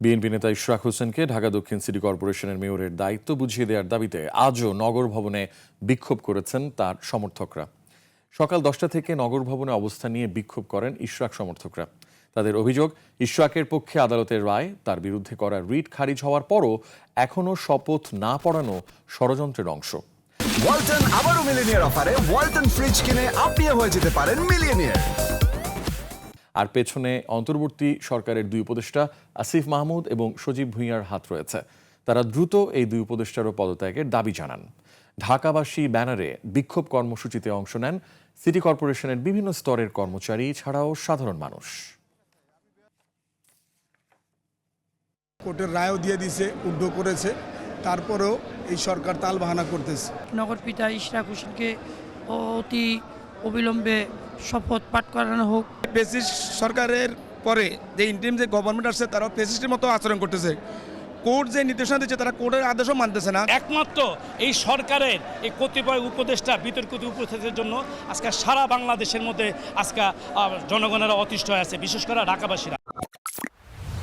BNP নেতা ইশরাক হোসেনকে ঢাকা দক্ষিণ সিটি কর্পোরেশনের মেয়রের দায়িত্ব বুঝিয়ে দেওয়ার দাবিতে আজও নগর ভবনে বিক্ষোভ করেছেন তার সমর্থকরা। সকাল 10টা থেকে নগর ভবনে অবস্থান নিয়ে বিক্ষোভ করেন ইশরাক সমর্থকরা। তাদের অভিযোগ, ইশরাকের পক্ষে আদালতের রায়, তার বিরুদ্ধে করা রিট খারিজ হওয়ার পরও এখনও শপথ না পড়ানো ষড়যন্ত্রের অংশ। ওয়ালটন আবারও মিলিয়নিয়ার অফারে ওয়ালটন ফ্রিজ কিনে আপনিও হয়ে যেতে পারেন মিলিয়নিয়ার। আর পেছনে অন্তর্বর্তী সরকারের দুই উপদেষ্টা আসিফ মাহমুদ এবং সজীব ভুঁইয়ার হাত রয়েছে। তারা দ্রুত এই দুই উপদেষ্টারও পদত্যাগের দাবি জানান। ঢাকাবাসী ব্যানারে বিক্ষোভ কর্মসূচিতে অংশ নেন সিটি কর্পোরেশনের বিভিন্ন স্তরের কর্মচারী ছাড়াও সাধারণ মানুষ। কোর্টের রায়ও দিয়ে দিছে, উদ্ধ করেছে, তারপরেও এই সরকার তালবাহানা করতেছে। নগরপিতা ইশরাক হোসেনকে অতি অবিলম্বে শপথ পাঠ করানো হোক। ফ্যাসিস্ট সরকারের পরে যে ইন্টারিম যে গভর্নমেন্ট আসছে তারা ফ্যাসিস্টের মতো আচরণ করতেছে। কোর্ট যে নির্দেশনা দিচ্ছে তারা কোর্টের আদেশও মানতেছে না। একমাত্র এই সরকারের এই কতিপয় উপদেষ্টা বিতর্কিত উপদেষ্টার জন্য আজকে সারা বাংলাদেশের মধ্যে আজকে জনগণেরা অতিষ্ঠ হয়ে আছে, বিশেষ করে ঢাকাবাসীরা।